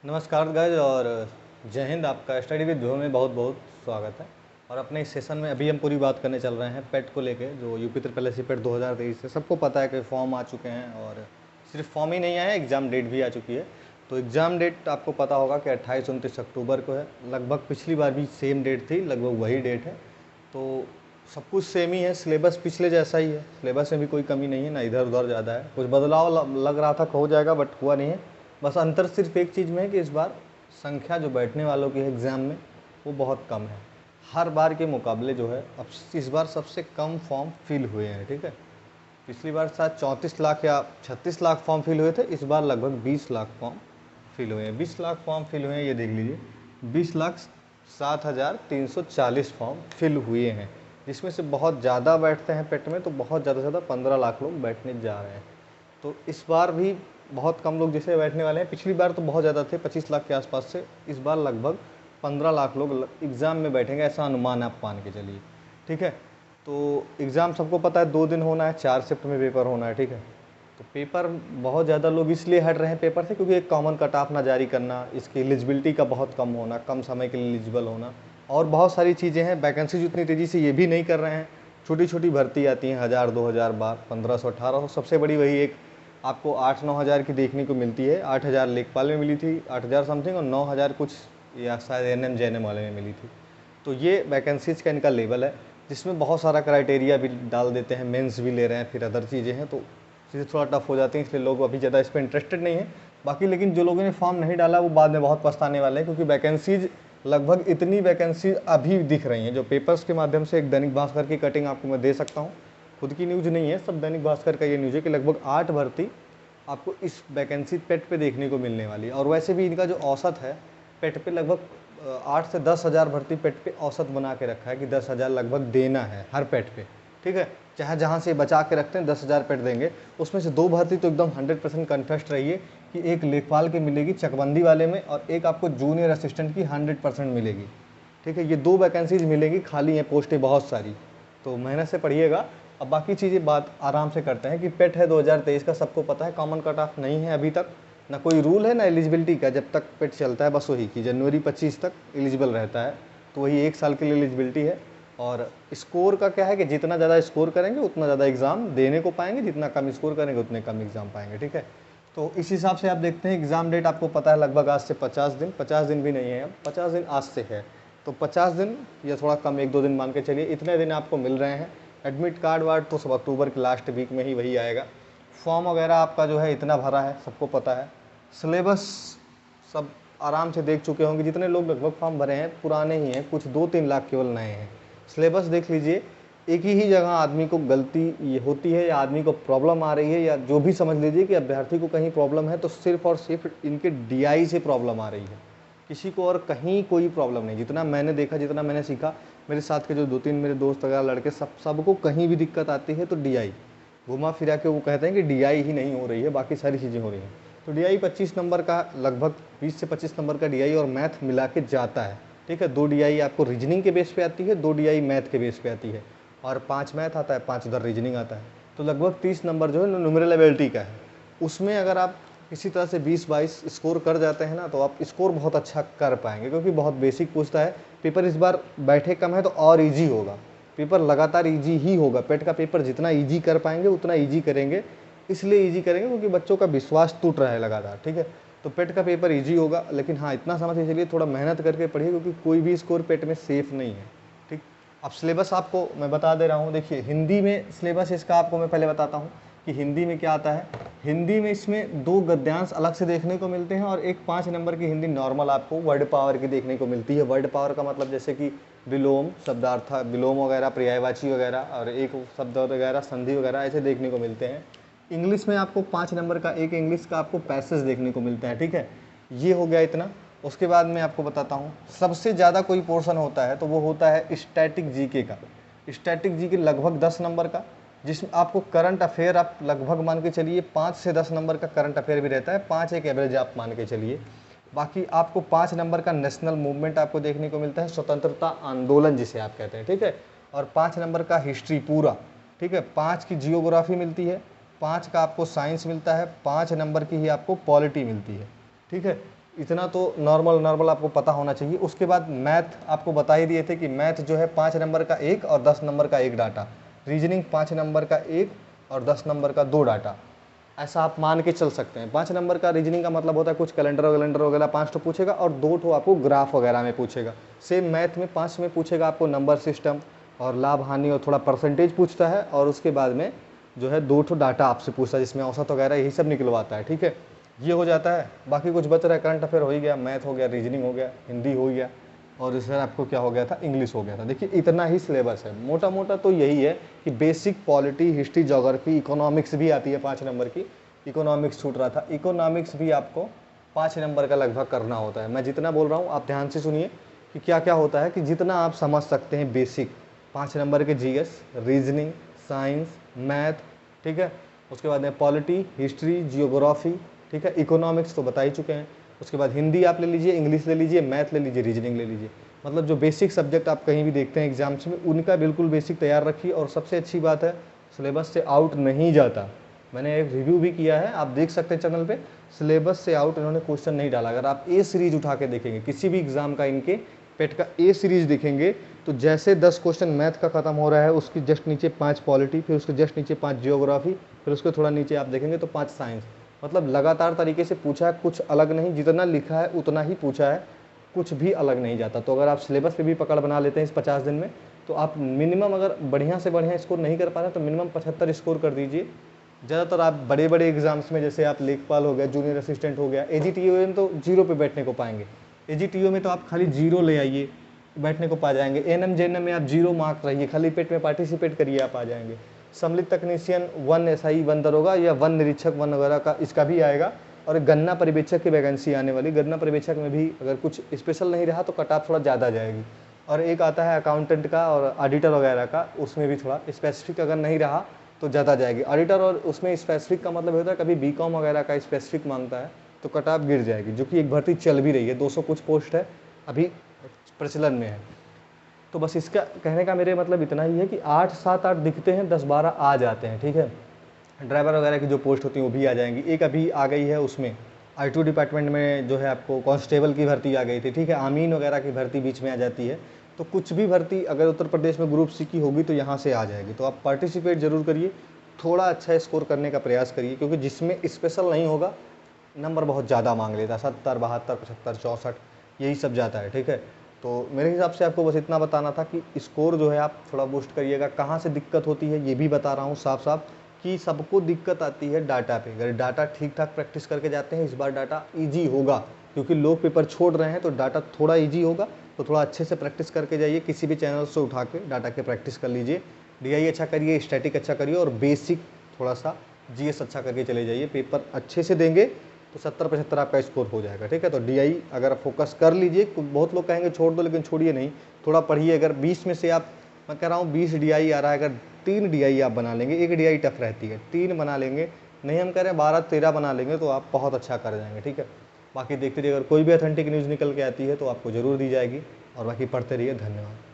नमस्कार गाइज और जय हिंद। आपका स्टडी विद ध्रुव में बहुत बहुत स्वागत है। और अपने इस सेशन में अभी हम पूरी बात करने चल रहे हैं पेट को लेके, जो यूपी ट्रिपल एस सी पेट 2023 है। सबको पता है कि फॉर्म आ चुके हैं और सिर्फ फॉर्म ही नहीं आया, एग्ज़ाम डेट भी आ चुकी है। तो एग्ज़ाम डेट आपको पता होगा कि 28-29 अक्टूबर को है। लगभग पिछली बार भी सेम डेट थी, लगभग वही डेट है। तो सब कुछ सेम ही है, सिलेबस पिछले जैसा ही है, सिलेबस में भी कोई कमी नहीं है, ना इधर उधर ज़्यादा है। कुछ बदलाव लग रहा था हो जाएगा, बट हुआ नहीं है। बस अंतर सिर्फ एक चीज़ में है कि इस बार संख्या जो बैठने वालों की है एग्ज़ाम में वो बहुत कम है। हर बार के मुकाबले जो है अब इस बार सबसे कम फॉर्म फिल हुए हैं। ठीक है, पिछली बार शायद 34 लाख या 36 लाख फॉर्म फिल हुए थे, इस बार लगभग 20 लाख फॉर्म फिल हुए हैं। 20 लाख फॉर्म फिल हुए हैं, ये देख लीजिए, 20,07,340 फॉर्म फिल हुए हैं, जिसमें से बहुत ज़्यादा बैठते हैं पेट में, तो बहुत ज़्यादा से ज़्यादा 15 लाख लोग बैठने जा रहे हैं। तो इस बार भी बहुत कम लोग जैसे बैठने वाले हैं। पिछली बार तो बहुत ज़्यादा थे, 25 लाख के आसपास से, इस बार लगभग 15 लाख लोग एग्ज़ाम में बैठेंगे, ऐसा अनुमान आप मान के चलिए। ठीक है, तो एग्ज़ाम सबको पता है 2 दिन होना है, 4 शिफ्ट में पेपर होना है। ठीक है, तो पेपर बहुत ज़्यादा लोग इसलिए हट रहे हैं पेपर से क्योंकि एक कॉमन कट ऑफ ना जारी करना, इसकी एलिजिबिलिटी का बहुत कम होना, कम समय के लिए एलिजिबल होना, और बहुत सारी चीज़ें हैं। वैकेंसीज उतनी तेज़ी से ये भी नहीं कर रहे हैं। छोटी छोटी भर्ती आती हैं, 1000, 2000 बार, 1500, 1800, सबसे बड़ी वही एक आपको 8-9 हज़ार की देखने को मिलती है। 8000 लेखपाल में मिली थी, 8000 समथिंग, और 9000 कुछ या शायद एएनएम जेएनएम वाले में मिली थी। तो ये वैकेंसीज का इनका लेवल है, जिसमें बहुत सारा क्राइटेरिया भी डाल देते हैं, मेंस भी ले रहे हैं, फिर अदर चीज़ें हैं, तो चीज़ें थोड़ा टफ हो जाती हैं, इसलिए लोग अभी ज़्यादा इस पर इंटरेस्टेड नहीं है। बाकी लेकिन जो लोगों ने फॉर्म नहीं डाला वो बाद में बहुत पछताने वाले हैं, क्योंकि वैकेंसीज लगभग इतनी वैकेंसी अभी दिख रही हैं, जो पेपर्स के माध्यम से एक दैनिक भास्कर की कटिंग आपको मैं दे सकता हूँ, खुद की न्यूज़ नहीं है, सब दैनिक भास्कर का ये न्यूज़ है कि लगभग 8 भर्ती आपको इस वैकेंसी पेट पे देखने को मिलने वाली है। और वैसे भी इनका जो औसत है पेट पे, लगभग 8 से 10 हज़ार भर्ती पेट पे औसत बना के रखा है कि 10 हज़ार लगभग देना है हर पेट पे। ठीक है, चाहे जहाँ से बचा के रखते हैं 10 हज़ार पेट देंगे, उसमें से 2 भर्ती तो एकदम 100% कंटेस्ट रही है कि एक लेखपाल की मिलेगी चकबंदी वाले में, और एक आपको जूनियर असिस्टेंट की 100% मिलेगी। ठीक है, ये 2 वैकेंसीज मिलेंगी, खाली हैं पोस्टें बहुत सारी, तो मेहनत से पढ़िएगा। अब बाकी चीज़ें बात आराम से करते हैं कि पेट है 2023 का, सबको पता है, कॉमन कट ऑफ नहीं है अभी तक, ना कोई रूल है ना एलिजिबिलिटी का। जब तक पेट चलता है बस वही कि जनवरी 25 तक एलिजिबल रहता है, तो वही 1 साल के लिए एलिजिबिलिटी है। और स्कोर का क्या है कि जितना ज़्यादा स्कोर करेंगे उतना ज़्यादा एग्ज़ाम देने को पाएंगे, जितना कम स्कोर करेंगे उतने कम एग्ज़ाम पाएंगे। ठीक है, तो इस हिसाब से आप देखते हैं एग्ज़ाम डेट आपको पता है लगभग आज से 50 दिन भी नहीं है, अब 50 दिन आज से है, तो 50 दिन या थोड़ा कम 1-2 दिन मान के चलिए, इतने दिन आपको मिल रहे हैं। एडमिट कार्ड वार्ड तो सब अक्टूबर के लास्ट वीक में ही वही आएगा। फॉर्म वगैरह आपका जो है इतना भरा है, सबको पता है। सिलेबस सब आराम से देख चुके होंगे, जितने लोग लगभग फॉर्म भरे हैं पुराने ही हैं, कुछ 2-3 लाख केवल नए हैं। सिलेबस देख लीजिए, एक ही जगह आदमी को गलती ये होती है या आदमी को प्रॉब्लम आ रही है, या जो भी समझ लीजिए कि अभ्यर्थी को कहीं प्रॉब्लम है, तो सिर्फ और सिर्फ इनके डीआई से प्रॉब्लम आ रही है, किसी को और कहीं कोई प्रॉब्लम नहीं। जितना मैंने देखा, जितना मैंने सीखा, मेरे साथ के जो 2-3 मेरे दोस्त वगैरह लड़के, सबको कहीं भी दिक्कत आती है तो डीआई घुमा फिरा के वो कहते हैं कि डीआई ही नहीं हो रही है, बाकी सारी चीज़ें हो रही हैं। तो डीआई 25 नंबर का, लगभग 20 से 25 नंबर का डीआई और मैथ मिला के जाता है। ठीक है, 2 डीआई आपको रीजनिंग के बेस पे आती है, 2 डीआई मैथ के बेस पे आती है, और 5 मैथ आता है, 5 उधर रीजनिंग आता है। तो लगभग 30 नंबर जो है न्यूमेरल एबिलिटी का है। उसमें अगर आप किसी तरह से 20-22 स्कोर कर जाते हैं ना, तो आप स्कोर बहुत अच्छा कर पाएंगे, क्योंकि बहुत बेसिक पूछता है। पेपर इस बार बैठे कम है तो और ईजी होगा, पेपर लगातार ईजी ही होगा। पेट का पेपर जितना ईजी कर पाएंगे उतना ईजी करेंगे, इसलिए ईजी करेंगे क्योंकि बच्चों का विश्वास टूट रहा है लगातार। ठीक है, तो पेट का पेपर ईजी होगा, लेकिन हाँ इतना समझ के चलिए, थोड़ा मेहनत करके पढ़िए, क्योंकि कोई भी स्कोर पेट में सेफ नहीं है। ठीक, अब सिलेबस आपको मैं बता दे रहा हूँ। देखिए, हिंदी में सिलेबस इसका आपको मैं पहले बताता हूँ कि हिंदी में क्या आता है। हिंदी में इसमें 2 गद्यांश अलग से देखने को मिलते हैं, और एक 5 नंबर की हिंदी नॉर्मल आपको वर्ड पावर की देखने को मिलती है। वर्ड पावर का मतलब जैसे कि विलोम, शब्दार्थ, विलोम वगैरह, पर्यायवाची वगैरह, और एक शब्द वगैरह, संधि वगैरह, ऐसे देखने को मिलते हैं। इंग्लिश में आपको 5 नंबर का एक इंग्लिश का आपको पैसेज देखने को मिलता है। ठीक है, ये हो गया इतना। उसके बाद मैं आपको बताता हूँ, सबसे ज़्यादा कोई पोर्शन होता है तो वो होता है स्टैटिक जीके का। स्टैटिक जीके लगभग 10 नंबर का, जिसमें आपको करंट अफेयर आप लगभग मान के चलिए 5 से 10 नंबर का करंट अफेयर भी रहता है, 5 एक एवरेज आप मान के चलिए। बाकी आपको 5 नंबर का नेशनल मूवमेंट आपको देखने को मिलता है, स्वतंत्रता आंदोलन जिसे आप कहते हैं। ठीक है, और 5 नंबर का हिस्ट्री पूरा। ठीक है, 5 की जियोग्राफी मिलती है, 5 का आपको साइंस मिलता है, 5 नंबर की ही आपको पॉलिटी मिलती है। ठीक है, इतना तो नॉर्मल आपको पता होना चाहिए। उसके बाद मैथ आपको बता ही दिए थे कि मैथ जो है 5 नंबर का एक और 10 नंबर का एक डाटा, रीजनिंग 5 नंबर का एक और 10 नंबर का 2 डाटा, ऐसा आप मान के चल सकते हैं। 5 नंबर का रीजनिंग का मतलब होता है कुछ कैलेंडर वगैरह 5 ठो पूछेगा और 2 ठो आपको ग्राफ वगैरह में पूछेगा। सेम मैथ में 5 में पूछेगा आपको नंबर सिस्टम और लाभ हानि और थोड़ा परसेंटेज पूछता है, और उसके बाद में जो है 2 ठो डाटा आपसे पूछता है जिसमें औसत वगैरह यही सब निकलवाता है। ठीक है, ये हो जाता है। बाकी कुछ बच रहा है, करंट अफेयर हो ही गया, मैथ हो गया, रीजनिंग हो गया, हिंदी हो गया, और इसमें आपको क्या हो गया था, इंग्लिश हो गया था। देखिए इतना ही सिलेबस है, मोटा मोटा तो यही है कि basic polity, history, geography, economics भी आती है 5 नंबर की। इकोनॉमिक्स छूट रहा था, इकोनॉमिक्स भी आपको 5 नंबर का लगभग करना होता है। मैं जितना बोल रहा हूँ आप ध्यान से सुनिए कि क्या क्या होता है, कि जितना आप समझ सकते हैं बेसिक 5 नंबर के जीएस, रीजनिंग, साइंस, मैथ, ठीक है, उसके बाद में पॉलिटी, हिस्ट्री, जियोग्राफी, ठीक है, इकोनॉमिक्स तो बता ही चुके हैं। उसके बाद हिंदी आप ले लीजिए, इंग्लिश ले लीजिए, मैथ ले लीजिए, रीजनिंग ले लीजिए। मतलब जो बेसिक सब्जेक्ट आप कहीं भी देखते हैं एग्जाम्स में, उनका बिल्कुल बेसिक तैयार रखिए। और सबसे अच्छी बात है, सिलेबस से आउट नहीं जाता। मैंने एक रिव्यू भी किया है, आप देख सकते हैं चैनल पे, सिलेबस से आउट इन्होंने क्वेश्चन नहीं डाला। अगर आप ए सीरीज उठा के देखेंगे किसी भी एग्जाम का, इनके पेट का ए सीरीज देखेंगे, तो जैसे 10 क्वेश्चन मैथ का खत्म हो रहा है, उसकी जस्ट नीचे 5 पॉलिटी, फिर उसके जस्ट नीचे 5 जियोग्राफी, फिर उसके थोड़ा नीचे आप देखेंगे तो 5 साइंस। मतलब लगातार तरीके से पूछा है, कुछ अलग नहीं, जितना लिखा है उतना ही पूछा है, कुछ भी अलग नहीं जाता। तो अगर आप सिलेबस पे भी पकड़ बना लेते हैं इस 50 दिन में, तो आप मिनिमम, अगर बढ़िया से बढ़िया स्कोर नहीं कर पा रहे तो मिनिमम 75 स्कोर कर दीजिए। ज़्यादातर आप बड़े बड़े एग्जाम्स में, जैसे आप लेखपाल हो गया, जूनियर असिस्टेंट हो गया, एजीटीओ में तो 0 पे बैठने को पाएंगे। एजीटीओ में तो आप खाली 0 ले आइए, बैठने को पा जाएंगे। एएनएम जेएनएम में आप 0 मार्क रहिए, खाली पेट में पार्टिसिपेट करिए, आप आ जाएंगे। सम्मिलित तकनीशियन 1 एसआई 1 दरोगा या 1 निरीक्षक 1 वगैरह का, इसका भी आएगा। और गन्ना पर्यवेक्षक की वैकेंसी आने वाली, गन्ना पर्यवेक्षक में भी अगर कुछ स्पेशल नहीं रहा तो कट ऑफ थोड़ा ज़्यादा जाएगी। और एक आता है अकाउंटेंट का और ऑडिटर वगैरह का, उसमें भी थोड़ा स्पेसिफिक अगर नहीं रहा तो ज़्यादा जाएगी। ऑडिटर और उसमें स्पेसिफिक का मतलब होता है कभी बीकॉम वगैरह का स्पेसिफिक मांगता है तो कट ऑफ गिर जाएगी, जो कि एक भर्ती चल भी रही है, 200 कुछ पोस्ट है अभी प्रचलन में है। तो बस इसका कहने का मेरे मतलब इतना ही है कि 8 7 8 दिखते हैं, 10 12 आ जाते हैं। ठीक है, ड्राइवर वगैरह की जो पोस्ट होती है वो भी आ जाएंगी। एक अभी आ गई है उसमें आईटी डिपार्टमेंट में, जो है आपको कांस्टेबल की भर्ती आ गई थी। ठीक है, आमीन वगैरह की भर्ती बीच में आ जाती है। तो कुछ भी भर्ती अगर उत्तर प्रदेश में ग्रुप सी की होगी तो यहाँ से आ जाएगी। तो आप पार्टिसिपेट जरूर करिए, थोड़ा अच्छा स्कोर करने का प्रयास करिए, क्योंकि जिसमें स्पेशल नहीं होगा नंबर बहुत ज़्यादा मांग लेता है, 70 72 75 64 यही सब जाता है। ठीक है, तो मेरे हिसाब से आपको बस इतना बताना था कि स्कोर जो है आप थोड़ा बूस्ट करिएगा। कहाँ से दिक्कत होती है ये भी बता रहा हूँ साफ साफ, कि सबको दिक्कत आती है डाटा पे। अगर डाटा ठीक ठाक प्रैक्टिस करके जाते हैं, इस बार डाटा इजी होगा, क्योंकि लोग पेपर छोड़ रहे हैं तो डाटा थोड़ा इजी होगा। तो थोड़ा अच्छे से प्रैक्टिस करके जाइए, किसी भी चैनल से उठा के डाटा के प्रैक्टिस कर लीजिए। डीआई अच्छा करिए, स्टैटिक अच्छा करिए, और बेसिक थोड़ा सा जीएस अच्छा करके चले जाइए। पेपर अच्छे से देंगे तो 70 75 आपका स्कोर हो जाएगा। ठीक है, तो डीआई अगर फोकस कर लीजिए, बहुत लोग कहेंगे छोड़ दो, लेकिन छोड़िए नहीं, थोड़ा पढ़िए। अगर 20 में से आप, मैं कह रहा हूँ 20 डीआई आ रहा है, अगर 3 डीआई आप बना लेंगे, एक डीआई टफ रहती है, 3 बना लेंगे, नहीं हम कह रहे हैं 12 13 बना लेंगे, तो आप बहुत अच्छा कर जाएंगे। ठीक है, बाकी देखते रहिए, अगर कोई भी ऑथेंटिक न्यूज़ निकल के आती है तो आपको ज़रूर दी जाएगी। और बाकी पढ़ते रहिए, धन्यवाद।